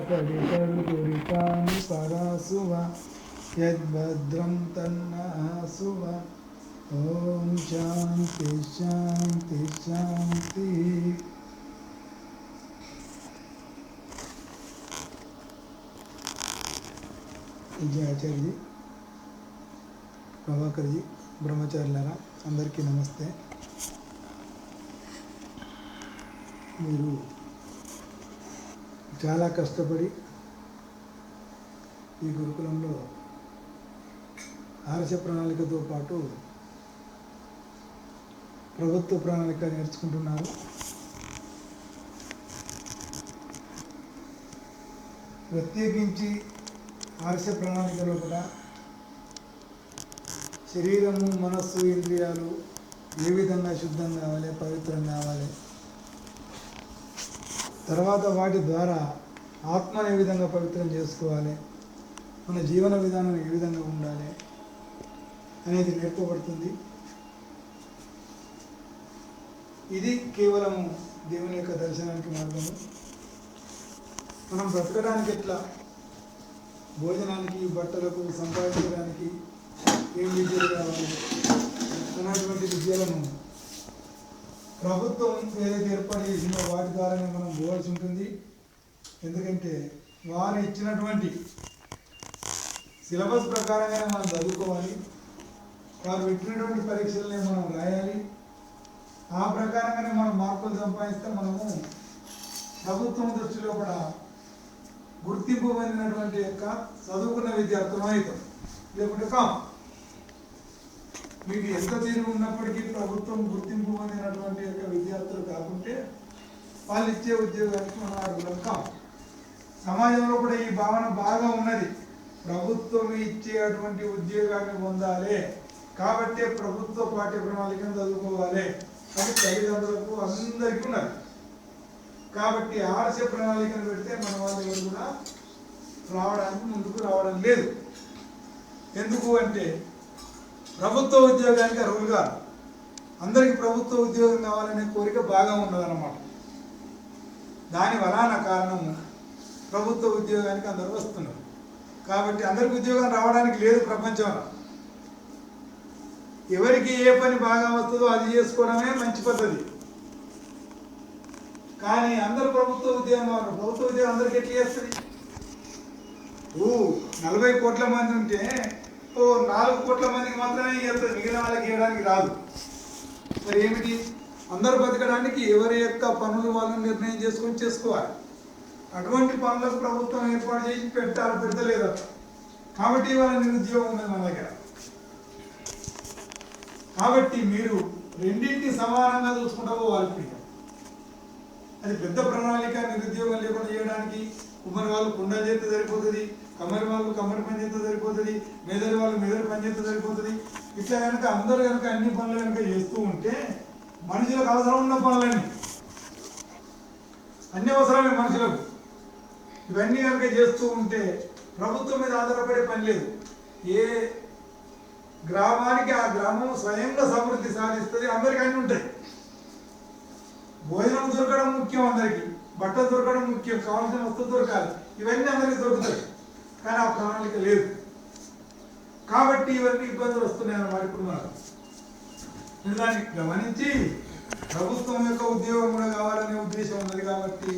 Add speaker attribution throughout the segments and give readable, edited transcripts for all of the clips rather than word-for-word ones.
Speaker 1: కవితరుదురితాని పరాసువ యద్భద్రం తన్నాసువ. ఓం శాంతి శాంతి శాంతి. విజయాచార్యజీ, ప్రభాకర్జీ, బ్రహ్మచారులారా అందరికీ నమస్తే. మీరు చాలా కష్టపడి ఈ గురుకులంలో ఆర్ష ప్రణాళికతో పాటు ప్రభుత్వ ప్రణాళిక నేర్చుకుంటున్నారు. ప్రత్యేకించి ఆర్ష ప్రణాళికలో కూడా శరీరము, మనస్సు, ఇంద్రియాలు ఏ విధంగా శుద్ధం కావాలి, పవిత్రం కావాలి, తర్వాత వాటి ద్వారా ఆత్మను ఏ విధంగా పవిత్రం చేసుకోవాలి, మన జీవన విధానం ఏ విధంగా ఉండాలి అనేది నేర్పబడుతుంది. ఇది కేవలము దేవుని యొక్క దర్శనానికి మార్గము. మనం బ్రతకడానికి ఎట్లా, భోజనానికి, బట్టలకు, సంపాదించడానికి ఏం విద్యలు కావాలి అన్నటువంటి విద్యలను ప్రభుత్వం ఏదైతే ఏర్పాటు చేసిందో వాటి ద్వారానే మనం పోవాల్సి ఉంటుంది. ఎందుకంటే వారు ఇచ్చినటువంటి సిలబస్ ప్రకారంగానే మనం చదువుకోవాలి. వారు పెట్టినటువంటి పరీక్షలనే మనం రాయాలి. ఆ ప్రకారంగానే మనం మార్కులు సంపాదిస్తే మనము ప్రభుత్వం దృష్టిలో కూడా గుర్తింపు పొందినటువంటి యొక్క చదువుకున్న విద్యార్థులు అవుతాం. లేకుంటే మీకు ఎంత తీరు ఉన్నప్పటికీ ప్రభుత్వం గుర్తింపు పొందినటువంటి యొక్క విద్యార్థులు కాకుంటే వాళ్ళు ఇచ్చే ఉద్యోగానికి మనం అర్హులం కాం. సమాజంలో కూడా ఈ భావన బాగా ఉన్నది. ప్రభుత్వం ఇచ్చేటువంటి ఉద్యోగాన్ని పొందాలి కాబట్టి ప్రభుత్వ పాఠ్య ప్రణాళికను చదువుకోవాలి అని తల్లిదండ్రులకు అందరికీ ఉన్నది. కాబట్టి ఆర్ష ప్రణాళికను పెడితే మన వాళ్ళు ఎవరు కూడా రావడానికి ముందుకు రావడం లేదు. ఎందుకు అంటే ప్రభుత్వ ఉద్యోగానికి అర్హులుగా అందరికీ ప్రభుత్వ ఉద్యోగం కావాలనే కోరిక బాగా ఉన్నదన్నమాట. దాని వలన కారణము ప్రభుత్వ ఉద్యోగానికి అందరూ వస్తున్నారు. కాబట్టి అందరికి ఉద్యోగం రావడానికి లేదు ప్రపంచంలో. ఎవరికి ఏ పని బాగా వస్తుందో అది చేసుకోవడమే మంచి పద్ధతి. కానీ అందరు ప్రభుత్వ ఉద్యోగం కావాలి. ప్రభుత్వ ఉద్యోగం అందరికి ఎట్లా చేస్తుంది? 40 కోట్ల మంది ఉంటే 4 కోట్ల మందికి మాత్రమే చేస్తుంది, మిగిలిన వాళ్ళకి ఇవ్వడానికి రాదు. మరి ఏమిటి? అందరూ బతకడానికి ఎవరి యొక్క పనులు వాళ్ళని నిర్ణయం చేసుకొని చేసుకోవాలి. అటువంటి పనులకు ప్రభుత్వం ఏర్పాటు చేసి పెడతలేదు. కాబట్టి వాళ్ళ నిరుద్యోగం ఉన్నది మన దగ్గర. కాబట్టి మీరు రెండింటిని సమానంగా చూసుకుంటా పోవాలి. అది పెద్ద ప్రణాళిక. నిరుద్యోగం లేకుండా చేయడానికి కుమ్మరి వాళ్ళు కుండలు చేస్తే సరిపోతుంది, కమ్మరి వాళ్ళు కమ్మరి పని చేస్తే సరిపోతుంది, మెదడు వాళ్ళు మెదడు పని చేస్తే సరిపోతుంది. ఇట్లా కనుక అందరూ కనుక అన్ని పనులు కనుక చేస్తూ ఉంటే మనుషులకు అవసరం ఉన్న పనులన్నీ అన్ని అవసరమే మనుషులకు. ఇవన్నీ కనుక చేస్తూ ఉంటే ప్రభుత్వం మీద ఆధారపడే పని లేదు. ఏ గ్రామానికి ఆ గ్రామం స్వయంగా సమృద్ధి సాధిస్తుంది. అందరికీ అన్నీ ఉంటాయి. భోజనం దొరకడం ముఖ్యం, అందరికీ బట్టలు దొరకడం ముఖ్యం, కావాల్సిన వస్తువు దొరకాలి. ఇవన్నీ అందరికీ దొరుకుతాయి. కానీ ఆ ప్రణాళిక లేదు. కాబట్టి ఇవన్నీ ఇబ్బందులు వస్తున్నాయి అన్నమాట. ఇప్పుడు మనం దాన్ని గమనించి ప్రభుత్వం యొక్క ఉద్యోగం కూడా కావాలనే ఉద్దేశం ఉన్నది. కాబట్టి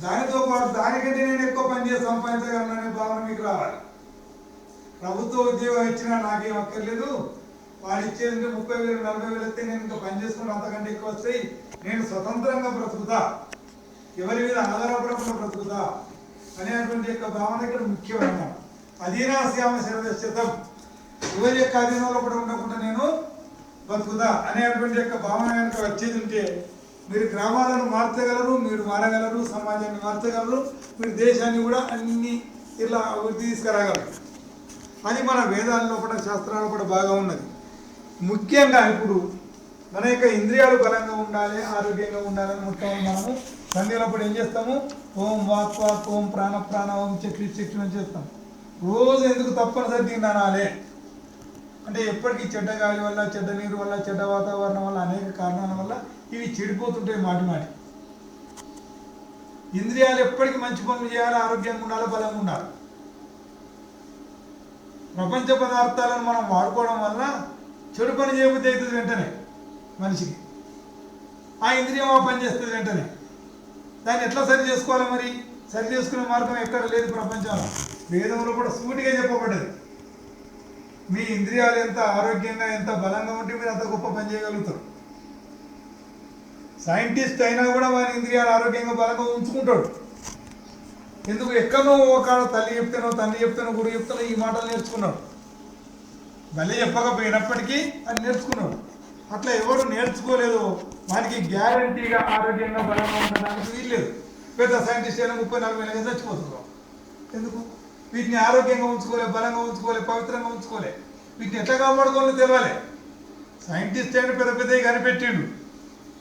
Speaker 1: దానితో పాటు దానికంటే నేను ఎక్కువ పని చేసి సంపాదించగలననే భావన మీకు రావాలి. ప్రభుత్వ ఉద్యోగం ఇచ్చినా నాకేం అక్కర్లేదు, వాడు ఇచ్చేది 30,000 40,000 వస్తే నేను ఇంకా పని చేసుకుని అంతకంటే ఎక్కువ వస్తాయి, నేను స్వతంత్రంగా బ్రతుకుతా, ఎవరి మీద ఆధారపడకుండా బ్రతుకుతా అనేటువంటి యొక్క భావన ఇక్కడ ముఖ్యమైన. అధీనా శ్యామ శరదశతం, ఎవరి యొక్క అధీనంలో కూడా ఉండకుండా నేను బతుకుదా అనేటువంటి యొక్క భావన కనుక వచ్చేది ఉంటే మీరు గ్రామాలను మార్చగలరు, మీరు మారగలరు, సమాజాన్ని మార్చగలరు, మీరు దేశాన్ని కూడా అన్ని ఇలా అభివృద్ధి తీసుకురాగలరు. అది మన వేదాల్లో కూడా శాస్త్రాల్లో కూడా బాగా ఉన్నది. ముఖ్యంగా ఇప్పుడు మన యొక్క ఇంద్రియాలు బలంగా ఉండాలి, ఆరోగ్యంగా ఉండాలని మొత్తం మనము సంధ్యలప్పుడు ఏం చేస్తాము? ఓం వాక్ వాక్, ఓం ప్రాణ ప్రాణ, ఓం చక్రి చక్రి అని చేస్తాం. రోజు ఎందుకు తప్పనిసరి దీన్ని అనాలి అంటే ఎప్పటికీ చెడ్డ గాలి వల్ల, చెడ్డ నీరు వల్ల, చెడ్డ వాతావరణం వల్ల, అనేక కారణాల వల్ల ఇవి చెడిపోతుంటాయి మాటి మాటి. ఇంద్రియాలు ఎప్పటికీ మంచి పనులు చేయాలి, ఆరోగ్యంగా ఉండాలి, బలంగా ఉండాలి. ప్రపంచ పదార్థాలను మనం వాడుకోవడం వల్ల చెడు పని చేయబుద్ధి అవుతుంది వెంటనే మనిషికి. ఆ ఇంద్రియం ఆ పని చేస్తుంది వెంటనే. దాన్ని ఎట్లా సరి చేసుకోవాలి? మరి సరి చేసుకునే మార్గం ఎక్కడ లేదు ప్రపంచంలో. వేదంలో కూడా సూటిగా చెప్పబడ్డది. మీ ఇంద్రియాలు ఎంత ఆరోగ్యంగా ఎంత బలంగా ఉంటే మీరు అంత గొప్ప పని చేయగలుగుతారు. సైంటిస్ట్ అయినా కూడా వారి ఇంద్రియాలు ఆరోగ్యంగా బలంగా ఉంచుకుంటాడు. ఎందుకు? ఎక్కడో ఒక తల్లి చెప్తానో, తండ్రి చెప్తానో, గురువు చెప్తానో ఈ మాటలు నేర్చుకున్నాడు. మళ్ళీ చెప్పకపోయినప్పటికీ అది నేర్చుకున్నాడు. అట్లా ఎవరు నేర్చుకోలేదో వానికి గ్యారంటీగా ఆరోగ్యంగా బలంగా ఉండడానికి వీల్లేదు. పెద్ద సైంటిస్ట్ అయినా 30-40 ఏళ్ళగా చచ్చిపోతున్నాం. ఎందుకు? వీటిని ఆరోగ్యంగా ఉంచుకోలే, బలంగా ఉంచుకోలే, పవిత్రంగా ఉంచుకోలే. వీటిని ఎట్లా కాపాడుకోవాలో తెలియాలి. సైంటిస్ట్ అయినా పెద్ద పెద్దవి కనిపెట్టిండు.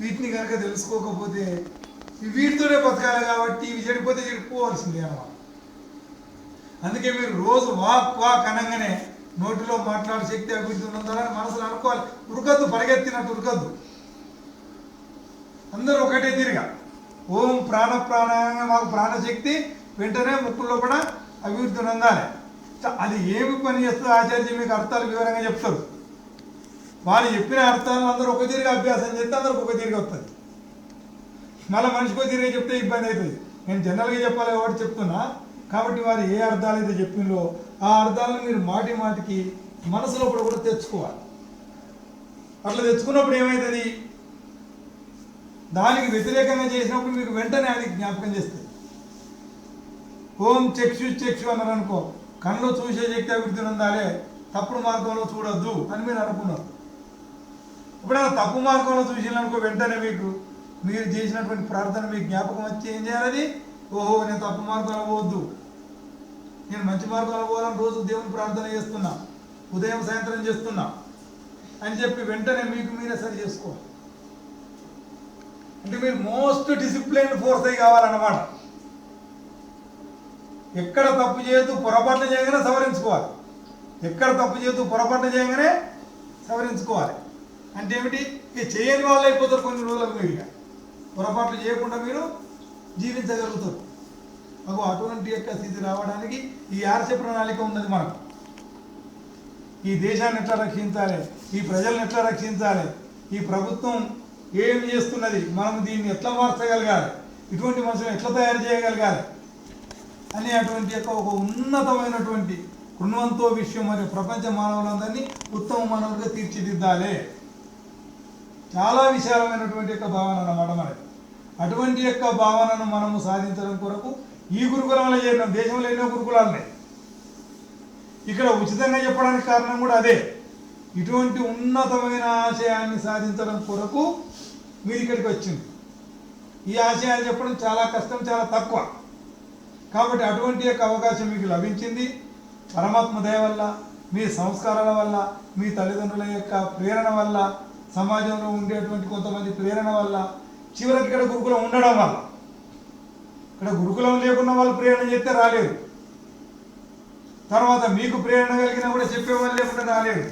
Speaker 1: వీటిని కనుక తెలుసుకోకపోతే వీటితోనే బతకాలి. కాబట్టి ఇవి చెడిపోతే చెడిపోవాల్సిందే అన్నమాట. అందుకే మీరు రోజు వాక్ అనగానే నోటిలో మాట్లాడే శక్తి అభివృద్ధి ఉండాలని మనసులో అనుకోవాలి. ఉరకద్దు, పరిగెత్తినట్టు ఉరకద్దు. అందరూ ఒకటే తిరిగా ఓం ప్రాణాయంగా మాకు ప్రాణశక్తి వెంటనే ముక్కుల్లో కూడా అభివృద్ధి ఉండాలి. అది ఏమి పని చేస్తుందో ఆచార్య మీకు అర్థాలు వివరంగా చెప్తారు. వాళ్ళు చెప్పిన అర్థాలను అందరూ ఒక తిరిగి అభ్యాసం చేస్తే అందరికి ఒక తిరిగి వస్తుంది. మళ్ళీ మనిషికో తిరిగి చెప్తే ఇబ్బంది అవుతుంది. నేను జనరల్గా చెప్పాలి కాబట్టి చెప్తున్నా. కాబట్టి వారు ఏ అర్థాలు అయితే చెప్పిందో ఆ అర్థాలను మీరు మాటికి మనసులో కూడా తెచ్చుకోవాలి. అట్లా తెచ్చుకున్నప్పుడు ఏమవుతుంది? దానికి వ్యతిరేకంగా చేసినప్పుడు మీకు వెంటనే అది జ్ఞాపకం చేస్తుంది. ఓం చక్షు అన్నారు అనుకో, కళ్ళు చూసే శక్తి అభివృద్ధి ఉండాలి, తప్పుడు మార్గంలో చూడొద్దు అని మీరు అనుకున్నారు. ఎప్పుడైనా తప్పు మార్గంలో చూసిననుకో వెంటనే మీరు చేసినటువంటి ప్రార్థన మీకు జ్ఞాపకం వచ్చి ఏం చేయాలి? ఓహో, నేను తప్పు మార్గంలో పోవద్దు, నేను మంచి మార్గంలో పోవాలని రోజు దేవుని ప్రార్థన చేస్తున్నా, ఉదయం సాయంత్రం చేస్తున్నా అని చెప్పి వెంటనే మీకు మీరే సరి చేసుకోవాలి. అంటే మీరు మోస్ట్ డిసిప్లైన్డ్ ఫోర్స్ అయి కావాలన్నమాట. ఎక్కడ తప్పు చేయొద్దు, పొరపాట్లు చేయగానే సవరించుకోవాలి. ఎక్కడ తప్పు చేయొద్దు, పొరపాట్లు చేయగానే సవరించుకోవాలి. అంటే ఏమిటి? ఇక చేయని వాళ్ళు అయిపోతారు కొన్ని రోజులకు. మీరు పొరపాట్లు చేయకుండా మీరు జీవించగలుగుతారు. మాకు అటువంటి యొక్క స్థితి రావడానికి ఈ ఆర్ష ప్రణాళిక ఉన్నది. మనకు ఈ దేశాన్ని ఎట్లా రక్షించాలి, ఈ ప్రజలను ఎట్లా రక్షించాలి, ఈ ప్రభుత్వం ఏం చేస్తున్నది, మనం దీన్ని ఎట్లా మార్చగలగాలి, ఇటువంటి మనుషులను ఎట్లా తయారు చేయగలగాలి అనే అటువంటి యొక్క ఒక ఉన్నతమైనటువంటి కృణవంతో విషయం. మరియు ప్రపంచ మానవులందరినీ ఉత్తమ మానవులుగా తీర్చిదిద్దాలి. చాలా విశాలమైనటువంటి యొక్క భావన అన్నమాట మనకి. అటువంటి యొక్క భావనను మనము సాధించడం కొరకు ఈ గురుకులంలో చేరినాం. దేశంలో ఎన్నో గురుకులాలు ఉన్నాయి. ఇక్కడ ఉచితంగా చెప్పడానికి కారణం కూడా అదే. ఇటువంటి ఉన్నతమైన ఆశయాన్ని సాధించడం కొరకు మీరు ఇక్కడికి వచ్చింది. ఈ ఆశయాన్ని చెప్పడం చాలా కష్టం, చాలా తక్కువ. కాబట్టి అటువంటి యొక్క అవకాశం మీకు లభించింది. పరమాత్మ దయ వల్ల, మీ సంస్కారాల వల్ల, మీ తల్లిదండ్రుల యొక్క ప్రేరణ వల్ల, సమాజంలో ఉండేటువంటి కొంతమంది ప్రేరణ వల్ల, చివరికి ఇక్కడ గురుకులం ఉండడం వల్ల. ఇక్కడ గురుకులం లేకున్న వాళ్ళు ప్రేరణ చేస్తే రాలేదు. తర్వాత మీకు ప్రేరణ కలిగినా కూడా చెప్పేవాళ్ళు లేకుండా రాలేదు.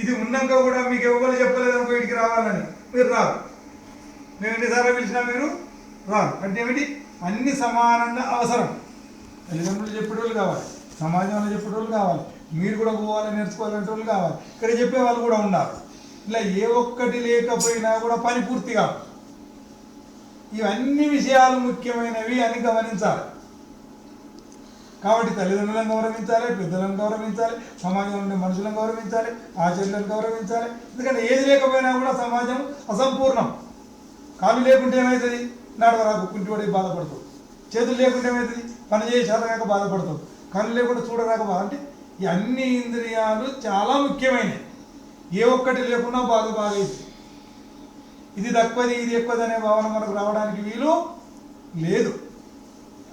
Speaker 1: ఇది ఉన్నాక కూడా మీకు ఎవరు చెప్పలేదు అనుకో వీడికి రావాలని, మీరు రారు. మేము ఎన్నిసార్లు పిలిచినా మీరు రారు. అంటే ఏమిటి? అన్ని సమానంగా అవసరం. తల్లిదండ్రులు చెప్పేటోళ్ళు కావాలి, సమాజంలో చెప్పేటోళ్ళు కావాలి, మీరు కూడా పోవాలి, నేర్చుకోవాలంటే వాళ్ళు కావాలి, ఇక్కడ చెప్పే వాళ్ళు కూడా ఉన్నారు. ఇలా ఏ ఒక్కటి లేకపోయినా కూడా పని పూర్తి కాదు. ఇవన్నీ విషయాలు ముఖ్యమైనవి అని గమనించాలి. కాబట్టి తల్లిదండ్రులను గౌరవించాలి, పెద్దలను గౌరవించాలి, సమాజంలో ఉండే మనుషులను గౌరవించాలి, ఆచార్యులను గౌరవించాలి. ఎందుకంటే ఏది లేకపోయినా కూడా సమాజం అసంపూర్ణం. కాళ్ళు లేకుంటే ఏమవుతుంది? నడవరాకు కుంటిపడి బాధపడుతుంది. చేతులు లేకుంటే ఏమవుతుంది? పని చేసి చేతగాక బాధపడుతుంది. కళ్ళు లేకుండా చూడరాక బాధ. అంటే ఈ అన్ని ఇంద్రియాలు చాలా ముఖ్యమైనవి. ఏ ఒక్కటి లేకున్నా బాగా ఇది తక్కువది ఇది ఎక్కువది అనే భావన మనకు రావడానికి వీలు లేదు.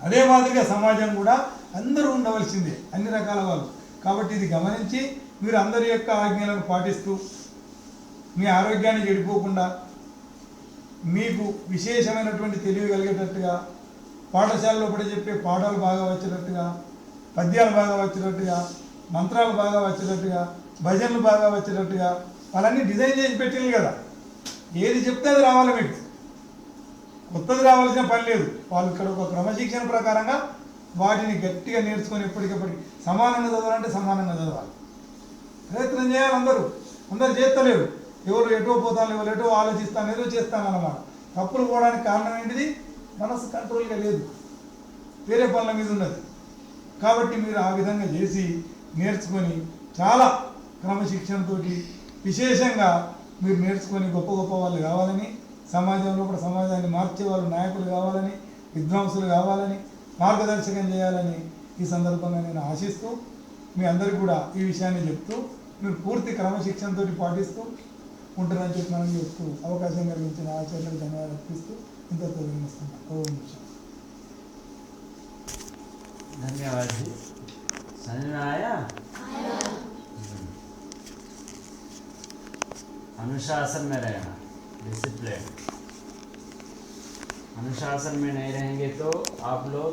Speaker 1: అదే మాదిరిగా సమాజం కూడా అందరూ ఉండవలసిందే, అన్ని రకాల వాళ్ళు. కాబట్టి ఇది గమనించి మీరు అందరి యొక్క ఆజ్ఞలను పాటిస్తూ మీ ఆరోగ్యాన్ని చెడిపోకుండా మీకు విశేషమైనటువంటి తెలివి కలిగేటట్టుగా, పాఠశాలలో కూడా చెప్పే పాఠాలు బాగా వచ్చేటట్టుగా, పద్యాలు బాగా వచ్చేటట్టుగా, మంత్రాలు బాగా వచ్చేటట్టుగా, భజనలు బాగా వచ్చేటట్టుగా వాళ్ళన్నీ డిజైన్ చేసి పెట్టింది కదా. ఏది చెప్తే అది రావాలి మీకు. కొత్తది రావాల్సిన పని లేదు. వాళ్ళు ఇక్కడ ఒక క్రమశిక్షణ ప్రకారంగా వాటిని గట్టిగా నేర్చుకొని ఎప్పటికప్పటికి సమానంగా చదవాలంటే సమానంగా చదవాలి. ప్రయత్నం చేయాలి. అందరూ చేస్తలేరు. ఎవరు ఎటో పోతాను, ఎవరు ఎటో ఆలోచిస్తాను, ఏదో చేస్తాను అన్నమాట. తప్పులు పోవడానికి కారణం ఏంటిది? మనసు కంట్రోల్గా లేదు, వేరే పనుల మీద ఉన్నది. కాబట్టి మీరు ఆ విధంగా చేసి నేర్చుకొని చాలా క్రమశిక్షణతో విశేషంగా మీరు నేర్చుకొని గొప్ప గొప్ప వాళ్ళు కావాలని, సమాజంలో కూడా సమాజాన్ని మార్చే వాళ్ళు నాయకులు కావాలని, విద్వాంసులు కావాలని, మార్గదర్శకం చేయాలని ఈ సందర్భంగా నేను ఆశిస్తూ మీ అందరికీ కూడా ఈ విషయాన్ని చెప్తూ మీరు పూర్తి క్రమశిక్షణతో పాటిస్తూ ఉంటారని చెప్పి మనం చెప్తూ అవకాశం కలిగించిన ఆచార్యులకు ధన్యవాదాలు అర్పిస్తూ ఇంతతో వినిస్తున్నాను. ఓం శాంతి.
Speaker 2: धन्यवाद जी। समझ में आया? अनुशासन में रहना, डिसिप्लिन। अनुशासन में नहीं रहेंगे तो आप लोग